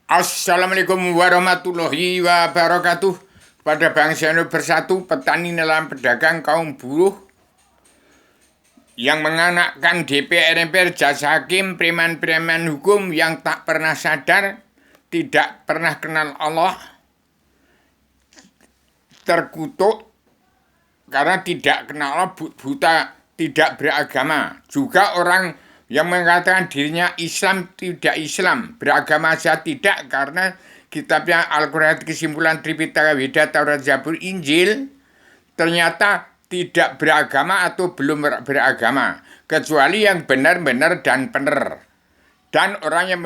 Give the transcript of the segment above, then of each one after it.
Assalamualaikum warahmatullahi wabarakatuh. Pada bangsa Indonesia bersatu, petani, nelayan, pedagang, kaum buruh yang menganakkan DPR, MPR, jasa hakim, preman-preman hukum yang tak pernah sadar, tidak pernah kenal Allah, terkutuk karena tidak kenal Allah, buta, tidak beragama. Juga orang yang mengatakan dirinya Islam tidak Islam, beragama saja tidak, karena kitabnya Al-Quran, kesimpulan Tripitaka, Weda, Taurat, Zabur, Injil ternyata tidak beragama atau belum beragama, kecuali yang benar-benar dan benar. Dan orang yang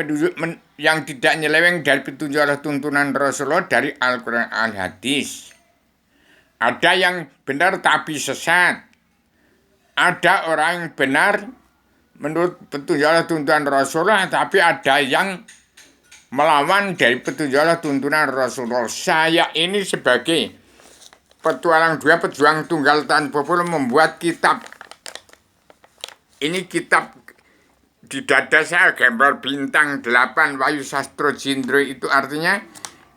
yang tidak nyeleweng dari petunjuk Allah, tuntunan Rasulullah dari Al-Quran, Al-Hadis. Ada yang benar tapi sesat. Ada orang yang benar menurut petunjuk Allah, tuntunan Rasulullah, tapi ada yang melawan dari petunjuk Allah, tuntunan Rasulullah. Saya ini sebagai petualang dua, pejuang tunggal tanpa pulau, membuat kitab. Ini kitab di dada saya gambar bintang 8 Wahyu Sastro Jindro, itu artinya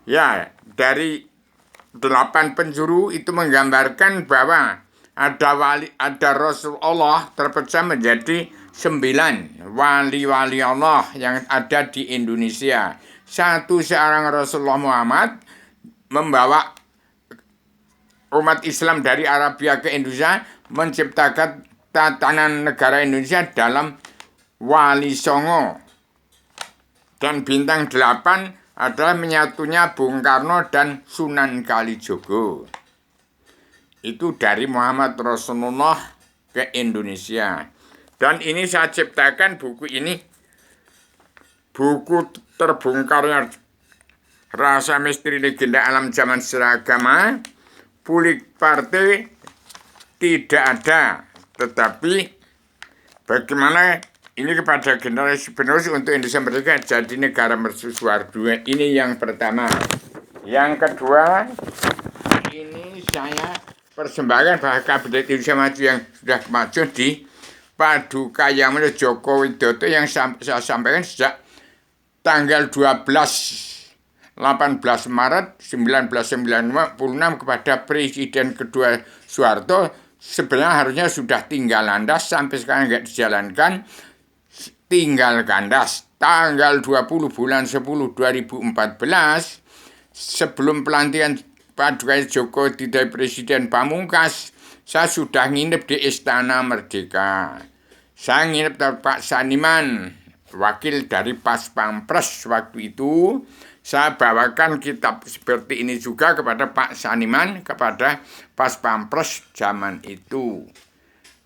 ya dari 8 penjuru itu menggambarkan bahwa ada Rasulullah terpecah menjadi 9 wali-wali Allah yang ada di Indonesia. Satu, seorang Rasulullah Muhammad membawa umat Islam dari Arabia ke Indonesia, menciptakan tatanan negara Indonesia dalam Wali Songo. Dan bintang 8 adalah menyatunya Bung Karno dan Sunan Kalijogo. Itu dari Muhammad Rasulullah ke Indonesia. Dan ini saya ciptakan buku ini, buku terbongkarnya Rasa Misteri Legenda Alam Zaman Seragama. Pulik partai tidak ada, tetapi bagaimana ini kepada generasi penerus untuk Indonesia merdeka jadi negara mercusuar. Ini yang pertama. Yang kedua, ini saya persembahkan bahwa Kabinet Indonesia Maju yang sudah maju di Paduka Yang Mulia Joko Widodo, yang saya sampaikan sejak tanggal 18 Maret 1996 kepada Presiden kedua Soeharto. Sebenarnya harusnya sudah tinggal landas, sampai sekarang nggak dijalankan, tinggal kandas. Tanggal 20 bulan 10 2014, sebelum pelantikan Paduka Joko Widodo Presiden Pamungkas, saya sudah nginep di Istana Merdeka. Saya nginep dengan Pak Saniman, wakil dari Pas Pampres waktu itu. Saya bawakan kitab seperti ini juga kepada Pak Saniman, kepada Pas Pampres zaman itu.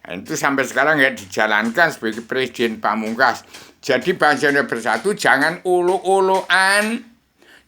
Nah, itu sampai sekarang nggak dijalankan sebagai Presiden Pamungkas. Jadi bangsa Indonesia bersatu, jangan ulu-uluan,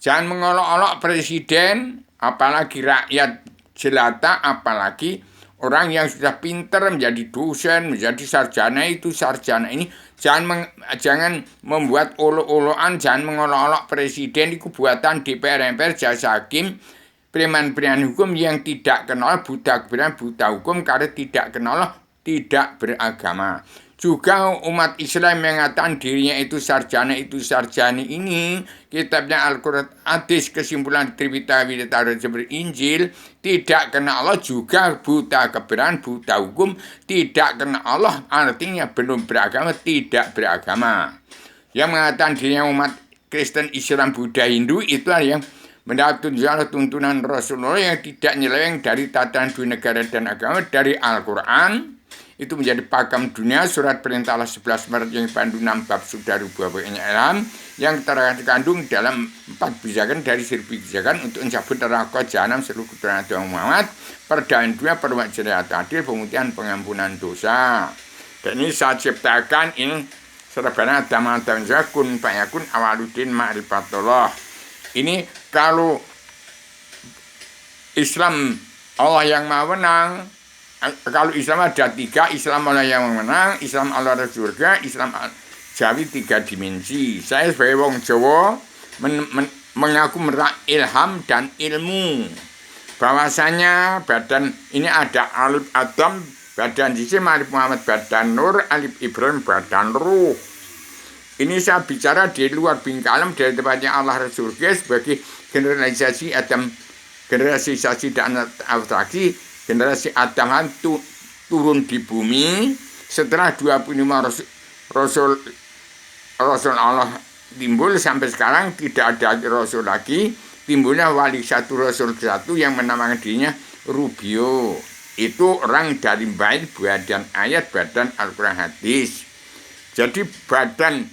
jangan mengolok-olok presiden, apalagi rakyat jelata, apalagi orang yang sudah pinter menjadi dosen, menjadi sarjana itu, sarjana ini. Jangan membuat olo-oloan, jangan mengolok-olok presiden. Itu buatan DPR, MPR, jasa hakim, preman-preman hukum yang tidak kenal buta kebenaran, buta hukum, karena tidak kenal, tidak beragama. Juga umat Islam mengatakan dirinya itu sarjana, itu sarjani ini. Kitabnya Al-Quran, Hadis, kesimpulan Tripitaka, Weda, Taurat, Zabur, Injil tidak kenal Allah, juga buta kebenaran, buta hukum, tidak kenal Allah, artinya belum beragama, tidak beragama. Yang mengatakan dirinya umat Kristen, Islam, Buddha, Hindu, itulah yang mendapat tuntunan Rasulullah yang tidak nyeleweng dari tatanan dua negara dan agama, dari Al-Quran. Itu menjadi pakem dunia, surat perintah Allah 11 Maret yang dipandu 6 bab sudah rubah alam, yang terkandung dalam 4 bijakan dari 1000 bijakan untuk mencabut neraka jahanam seluruh keturunan Nabi Muhammad, perdamaian dunia, perwakilan adil, pemutihan, pengampunan dosa. Dan ini saya ciptakan, ini serebana daman kun fayakun awaludin ma'rifatullah. Ini kalau Islam Allah yang maha menang. Kalau Islam ada 3, Islam Allah yang menang, Islam Allah ada surga, Islam Jawi 3 dimensi. Saya sebagai wong Jawa mengaku merak ilham dan ilmu. Bahwasanya badan ini ada alif Adam, badan jisim, alif Muhammad, badan Nur, alif Ibrahim, badan Ruh. ini saya bicara di luar bingkalam dari tempatnya Allah Rasul sebagai generalisasi Adam, generalisasi dan abstraksi. Generasi Adam itu turun di bumi setelah 25 Rasul Allah timbul sampai sekarang tidak ada Rasul lagi. Timbulnya wali satu Rasul satu yang menamakan dirinya Rubio. Itu orang dari baik badan ayat, badan Al-Quran hadis. Jadi badan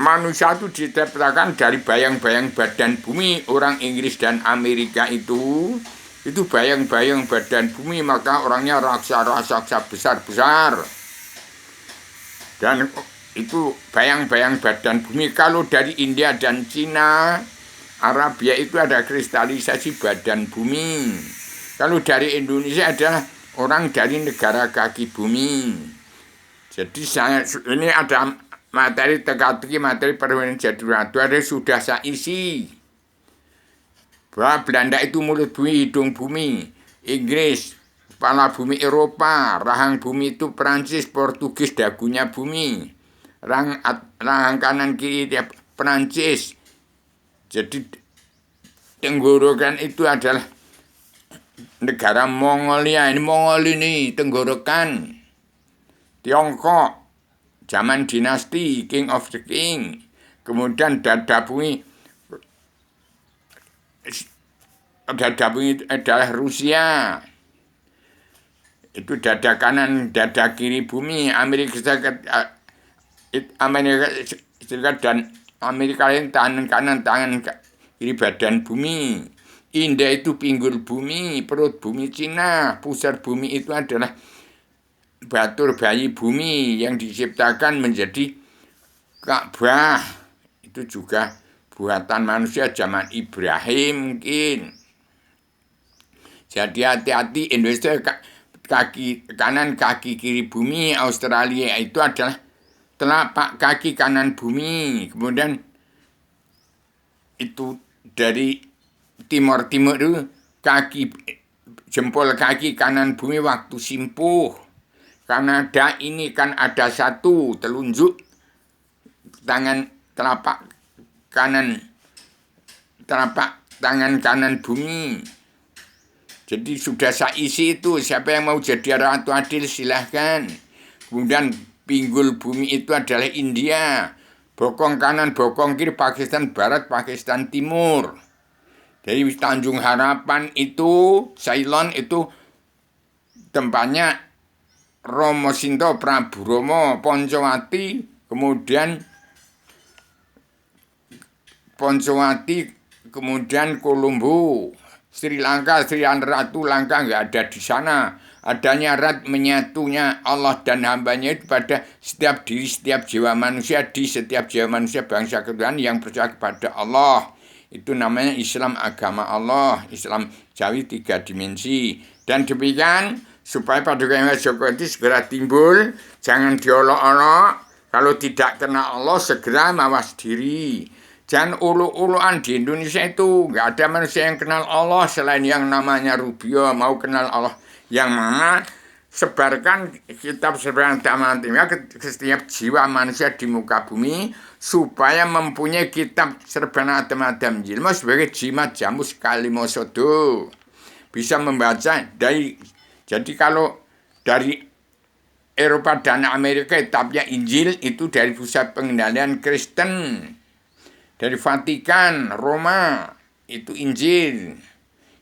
manusia itu diciptakan dari bayang-bayang badan bumi. Orang Inggris dan Amerika itu bayang-bayang badan bumi, maka orangnya raksasa besar-besar. Dan itu bayang-bayang badan bumi. Kalau dari India dan Cina, Arabia itu ada kristalisasi badan bumi. Kalau dari Indonesia ada orang dari negara kaki bumi. Jadi ini ada materi teka-teki, materi perwira jadwal sudah saya isi. Bahwa Belanda itu mulut bumi, hidung bumi. Inggris, kepala bumi Eropa. Rahang bumi itu Perancis, Portugis, dagunya bumi. Rahang kanan kiri dia Perancis. Jadi tenggorokan itu adalah negara Mongolia. Ini Mongol ini tenggorokan. Tiongkok, zaman dinasti, King of the King. Kemudian dada bumi adalah Rusia. Itu dada kanan, dada kiri bumi. Amerika Serikat dan Amerika lain tangan kanan, tangan kiri badan bumi. India itu pinggul bumi, perut bumi Cina. Pusat bumi itu adalah batur bayi bumi yang diciptakan menjadi Ka'bah. Itu juga buatan manusia zaman Ibrahim mungkin. Jadi hati-hati, Indonesia kaki kanan, kaki kiri bumi. Australia itu adalah telapak kaki kanan bumi. Kemudian itu dari timur-timur itu jempol kaki kanan bumi waktu simpuh. Kanada ini kan ada satu telunjuk tangan telapak tangan kanan bumi. Jadi sudah saya isi itu. Siapa yang mau jadi ratu adil silahkan. Kemudian pinggul bumi itu adalah India. Bokong kanan, bokong kiri Pakistan Barat, Pakistan Timur. Jadi Tanjung Harapan itu, Ceylon itu tempatnya Romo Sinto, Prabu Romo, Poncowati, kemudian Kolombo, Sri Lanka, Ratu Lanka nggak ada di sana. Adanya erat menyatunya Allah dan hambanya itu pada setiap diri, setiap jiwa manusia, di setiap jiwa manusia bangsa ketuhanan yang percaya kepada Allah. Itu namanya Islam, agama Allah. Islam Jawi 3 dimensi. Dan demikian supaya Paduka Hyang Jogondi segera timbul, jangan diolok-olok. Kalau tidak kenal Allah, segera mawas diri. Jangan ulu-uluan di Indonesia itu. Nggak ada manusia yang kenal Allah selain yang namanya Rubio. Mau kenal Allah yang mana? Sebarkan kitab sebarang tamantimnya ke setiap jiwa manusia di muka bumi, supaya mempunyai kitab serbana adam jilma sebagai jimat jamus kalimosodo. Bisa membaca dari. Jadi kalau dari Eropa dan Amerika kitabnya Injil itu dari pusat pengendalian Kristen. Dari Vatikan, Roma itu Injil.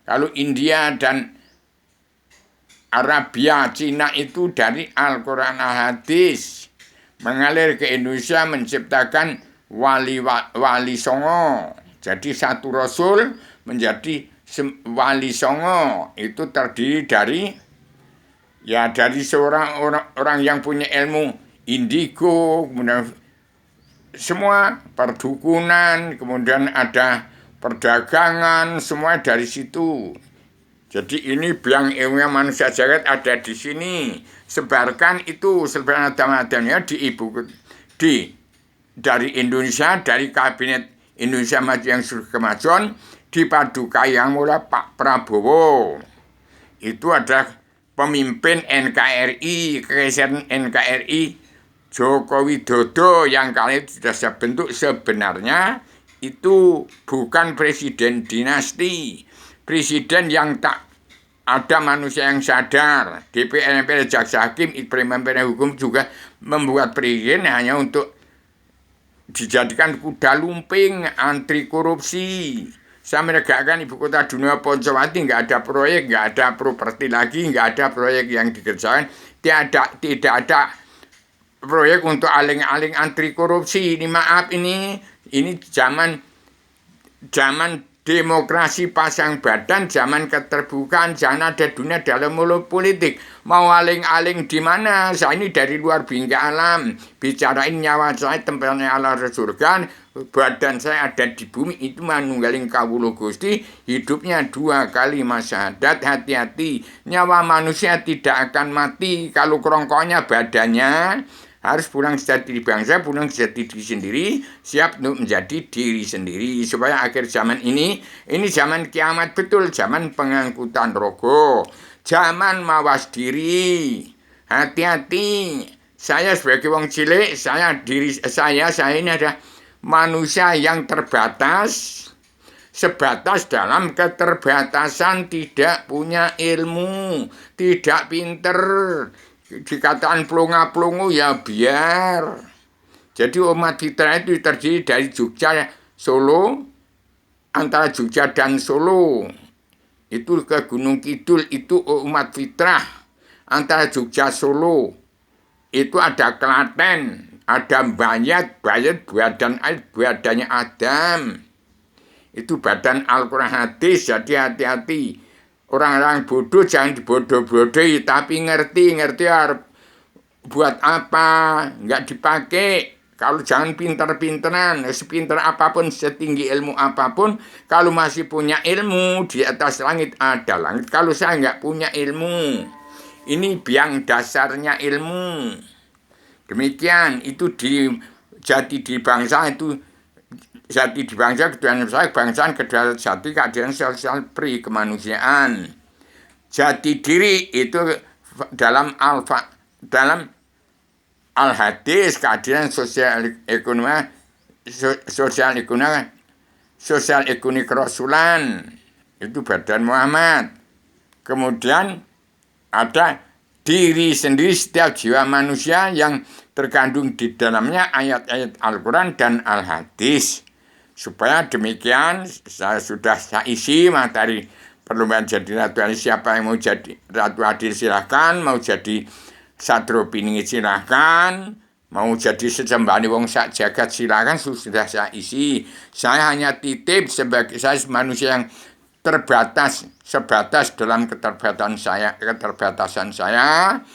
Kalau India dan Arabia, Cina itu dari Al-Quran Al-Hadis. Mengalir ke Indonesia menciptakan wali songo. Jadi satu Rasul menjadi wali songo. Itu terdiri dari seorang orang yang punya ilmu indigo, kemudian semua perdukunan, kemudian ada perdagangan, semua dari situ. Jadi ini biang ilmunya manusia jagat ada di sini. Sebarkan itu sebarkan adam-adamnya dari Indonesia, dari kabinet Indonesia Maju yang sudah kemajuan, di Paduka Yang Mulia Pak Prabowo. Itu ada pemimpin NKRI, Kekaisaran NKRI Joko Widodo yang kali ini sudah saya bentuk sebenarnya itu bukan presiden dinasti. Presiden yang tak ada manusia yang sadar. DPR, MPR, Jaksa Hakim, Implementasi Hukum juga membuat presiden hanya untuk dijadikan kuda lumping anti korupsi. Saya menegakkan ibu kota dunia Poncowati, nggak ada proyek, nggak ada properti lagi, nggak ada proyek yang dikerjakan, tidak ada proyek untuk aling-aling anti korupsi. Ini maaf, ini zaman demokrasi pasang badan, zaman keterbukaan, jangan ada dunia dalam mulut politik. Mau aling-aling di mana? Saya ini dari luar bingkai alam. Bicarain nyawa saya tempatnya ala surga, badan saya ada di bumi, itu manunggaling kawula Gusti, hidupnya 2 kali masa adat, hati-hati. Nyawa manusia tidak akan mati kalau kerongkongannya badannya. Harus pulang sejati bangsa, pulang sejati diri sendiri, siap untuk menjadi diri sendiri. Supaya akhir zaman ini zaman kiamat betul, zaman pengangkutan rogo, zaman mawas diri. Hati-hati. Saya sebagai wong cilik, saya ini ada manusia yang terbatas, sebatas dalam keterbatasan, tidak punya ilmu, tidak pinter. Dikatakan pelongo-pelongo ya biar. Jadi umat Fitra itu terdiri dari Jogja, Solo, antara Jogja dan Solo. Itu ke Gunung Kidul, itu umat fitrah. Antara Jogja, Solo, itu ada Klaten, ada Bayat badannya Adam. Itu badan Al-Quran hadis, jadi hati-hati. Orang-orang bodoh jangan dibodoh-bodohi, tapi ngerti harus buat apa, nggak dipakai. Kalau jangan pinter-pinteran, sepinter apapun, setinggi ilmu apapun, kalau masih punya ilmu, di atas langit ada langit. Kalau saya nggak punya ilmu, ini biang dasarnya ilmu. Demikian, itu jadi di bangsa itu, jati di bangsa keduanya saya bangsaan kedua jati keadilan sosial pri kemanusiaan. Jati diri itu dalam al hadis keadilan sosial ekonomi sosial ekonomi kerasulan itu badan Muhammad. Kemudian ada diri sendiri setiap jiwa manusia yang terkandung di dalamnya ayat-ayat Al-Quran dan Al-Hadis. Supaya demikian, saya isi materi perlombaan jadi Ratu Adil. Siapa yang mau jadi Ratu Adil silahkan, mau jadi Satrio Piningit silahkan, mau jadi sesembahni wong sak jagat silahkan, sudah saya isi. Saya hanya titip sebagai saya manusia yang terbatas, sebatas dalam keterbatasan saya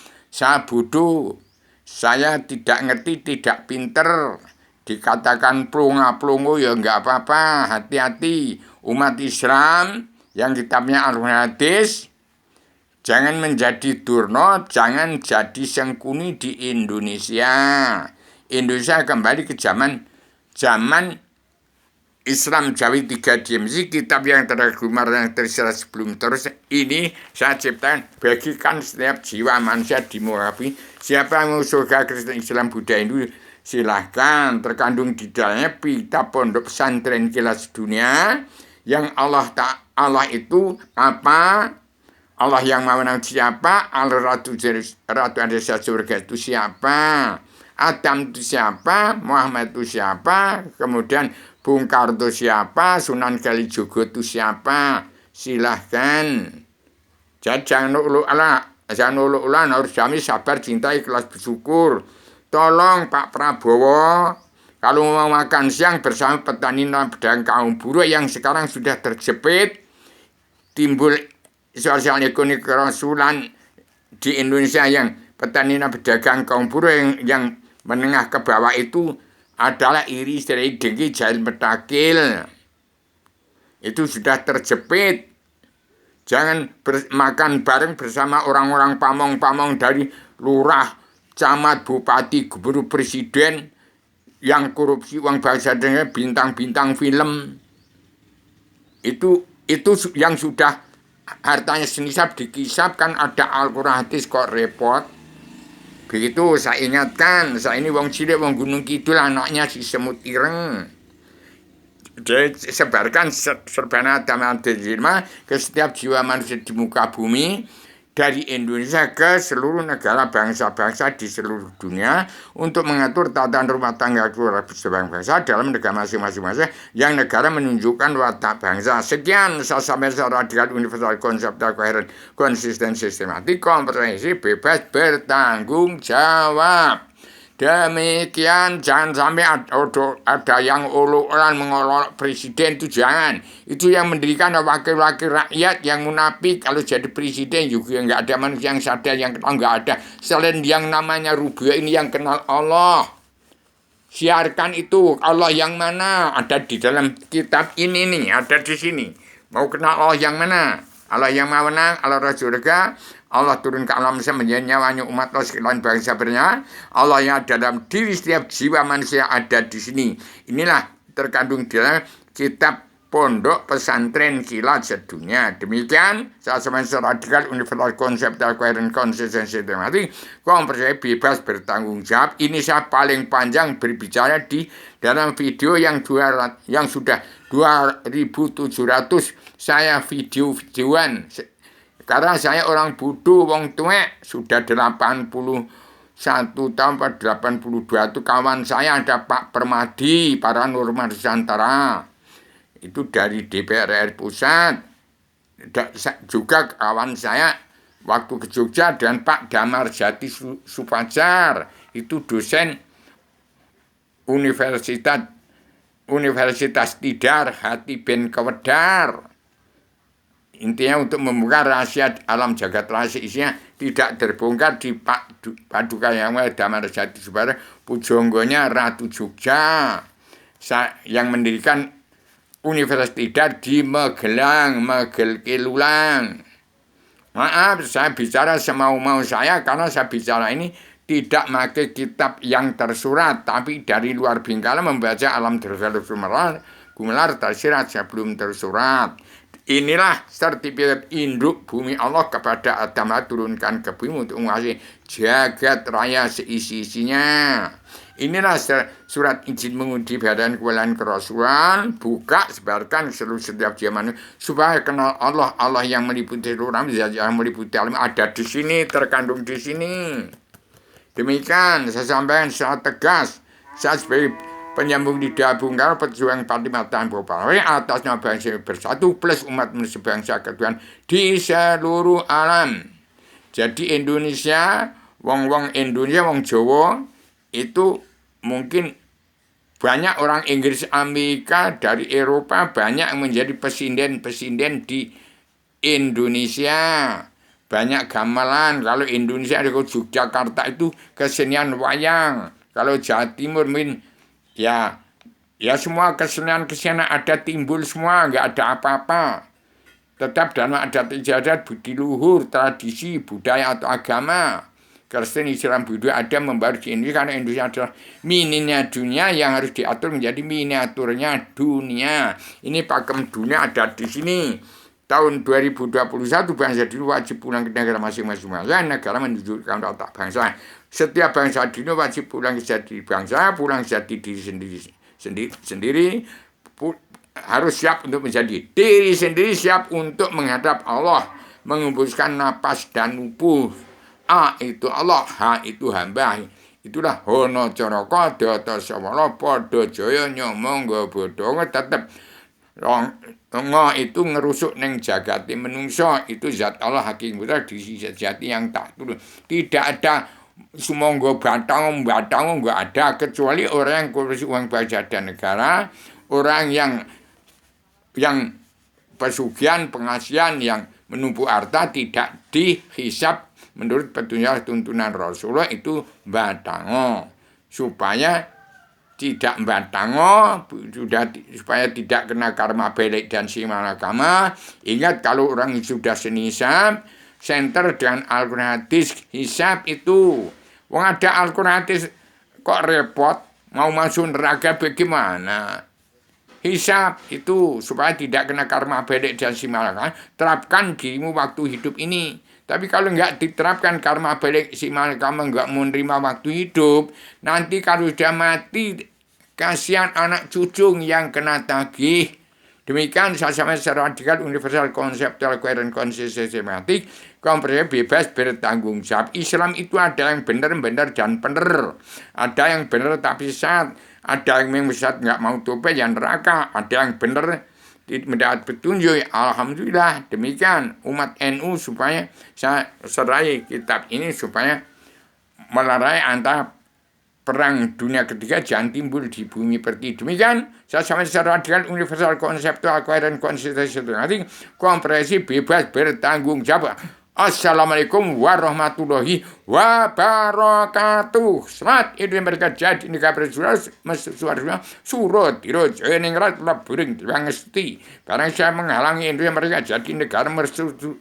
bodoh, saya tidak ngerti, tidak pinter. Dikatakan pelongo ya enggak apa-apa, hati-hati. Umat Islam yang kitabnya Al-Quran Hadis, jangan menjadi durno, jangan jadi sengkuni di Indonesia. Indonesia kembali ke zaman Islam Jawi 3 DMC, kitab yang tergemar yang tersirat sebelum terus ini saya ciptakan bagikan setiap jiwa manusia di Murabi. Siapa yang mau surga Kristen Islam Buddha Hindu silahkan, terkandung di dalamnya pita pondok pesantren Kilas Dunia yang Allah itu apa? Allah yang memenang siapa? Ratu Adesa surga itu siapa? Adam itu siapa? Muhammad itu siapa? Kemudian Bung Karno siapa? Sunan Kalijogo itu siapa? Silahkan. Jadi jangan ulu-uluan, harus kami sabar, cinta, ikhlas, bersyukur. Tolong Pak Prabowo, kalau mau makan siang bersama petani dan kaum buruh yang sekarang sudah terjepit, timbul sosial ekonomi kerasulan di Indonesia yang petani dan pedagang kaum buruh yang menengah ke bawah itu adalah iri, serai, dengki, jahil, metakil. Itu sudah terjepit. Jangan makan bareng bersama orang-orang pamong-pamong dari lurah, camat, bupati, gubernur, presiden yang korupsi uang bangsa dengan bintang-bintang film. Itu yang sudah hartanya senisab dikisap, kan ada Al-Quran hadis kok repot. Begitu saya ingatkan, saya ini wong cilik, wong Gunung Kidul, anaknya si Semut Ireng. Dia sebarkan serbana dhamma ke setiap jiwa manusia di muka bumi, dari Indonesia ke seluruh negara bangsa-bangsa di seluruh dunia untuk mengatur tatanan rumah tangga keluarga bangsa dalam negara masing-masing yang negara menunjukkan watak bangsa. Sekian, saya sampaikan radikal universal konseptual koheren konsisten sistematik komprehensif bebas bertanggung jawab. Demikian, jangan sampai ada yang olok-olok mengolok presiden, itu jangan. Itu yang mendirikan wakil-wakil rakyat yang munafik. Kalau jadi presiden juga nggak ada manusia yang sadar, yang kenal nggak ada. Selain yang namanya Rubio ini yang kenal Allah. Siarkan itu, Allah yang mana? Ada di dalam kitab ini nih, ada di sini. Mau kenal Allah yang mana? Allah yang mana? Allah Rasul surga. Allah turun ke alam semesta menjadi nyawanya umat Allah sekalian bangsa bernya. Allah yang ada dalam diri setiap jiwa manusia ada di sini. Inilah terkandung di dalam kitab Pondok Pesantren Kilat Sedunia. Demikian, saya semester radikal universal konseptual koheren konsisten sistematik komprehensif bebas bertanggung jawab. Ini saya paling panjang berbicara di dalam video yang sudah 2.700 saya videoan. Karena saya orang bodoh, wong tuwek, sudah 81 tahun, 82 itu kawan saya ada Pak Permadi, para Nurma Nusantara. Itu dari DPR RI Pusat. Juga kawan saya waktu ke Jogja dan Pak Damar Jati Supajar. Itu dosen Universitas Tidar, Hati Ben Kewedar. Intinya untuk membuka rahasia alam jagat rahasia isinya tidak terbongkar di Paduka Yang Damar Jati Supajar, pujanggonya Ratu Jogja yang mendirikan Universitas Tidar di Magelang, Magel Kilulang. Maaf, saya bicara semau-mau saya karena saya bicara ini tidak pakai kitab yang tersurat, tapi dari luar Bingkala membaca alam tersurat Gumelar tersirat sebelum tersurat. Inilah sertifikat induk bumi Allah kepada Adam turunkan ke bumi untuk menguasai jagat raya seisi-isinya. Inilah surat izin menguji badan kewalan kerasulan. Buka, sebarkan seluruh setiap zaman supaya kenal Allah. Allah yang meliputi seluruh alam, yang meliputi alam ada di sini, terkandung di sini. Demikian saya sampaikan secara tegas. Saya sebagai penyambung lidah bungkar pejuang 45 tahun berpaling atas nama bangsa bersatu plus umat manusia bangsa kedua di seluruh alam. Jadi Indonesia, wong Indonesia, wong Jawa itu mungkin banyak orang Inggris, Amerika, dari Eropa banyak yang menjadi presiden di Indonesia. Banyak gamelan. Kalau Indonesia ada Yogyakarta itu kesenian wayang. Kalau Jawa Timur ya semua kesenian ada timbul semua, nggak ada apa-apa. Tetap dalam adat istiadat, budi luhur, tradisi, budaya atau agama. Kristen, Islam, Buddha ada membaru di Indonesia karena Indonesia adalah mininya dunia yang harus diatur menjadi miniaturnya dunia. Ini pakem dunia ada di sini. Tahun 2021 bangsa dulu wajib pulang ke negara masing-masing. Negara menunjukkan watak bangsa. Setiap bangsa dulu wajib pulang ke jati bangsa, pulang ke jati diri sendiri, harus siap untuk menjadi diri sendiri, siap untuk menghadap Allah, mengumpulkan napas dan nubuh. A itu Allah, H itu hamba. Itulah hono coroko data sawala padha jaya nyomong bodho tetep Ngo itu ngerusuk neng jagati menungso, itu zat Allah hakikat di sejati yang tak turun. Tidak ada sumonggo batang nggak ada, kecuali orang yang korupsi uang pajak dan negara, orang yang pesugihan pengasihan yang menumpuk harta tidak dihisap menurut petunjuk tuntunan Rasulullah itu batango, supaya tidak batango, supaya tidak kena karma belik dan simalakama. Ingat kalau orang sudah senisab, center dengan Al-Quran hadis hisab itu. Wong ada Al-Quran hadis kok repot, mau masuk neraka bagaimana? Hisab itu supaya tidak kena karma belik dan simalakama. Terapkan dirimu waktu hidup ini. Tapi kalau nggak diterapkan karma balik, si kamu nggak mau menerima waktu hidup, nanti kalau sudah mati, kasihan anak cucu yang kena tagih. Demikian saya sampaikan secara radikal, universal, konseptual, koheren, sistematik, komprehensif, bebas, bertanggung jawab. Islam itu ada yang benar-benar dan benar. Ada yang benar tapi sesat. Ada yang sesat nggak mau tobat yang neraka. Ada yang benar mendapat petunjuk. Alhamdulillah demikian umat NU supaya saya serai kitab ini supaya melerai antara perang dunia ketiga jangan timbul di bumi pertiwi. Demikian saya sampaikan secara radikal, universal, konseptual, koheren, sistematik, komprehensif, bebas, bertanggung jawab. Assalamualaikum warahmatullahi wabarakatuh. Selamat Idul berkat jadi nikah bersuara surut diroj eningrat laburing diwangesti. Barang saya menghalangi Indonesia mereka jadi negara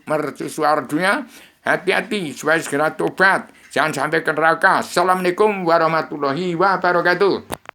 mercusuar dunia. Hati-hati supaya segera tobat. Jangan sampai ke neraka. Assalamualaikum warahmatullahi wabarakatuh.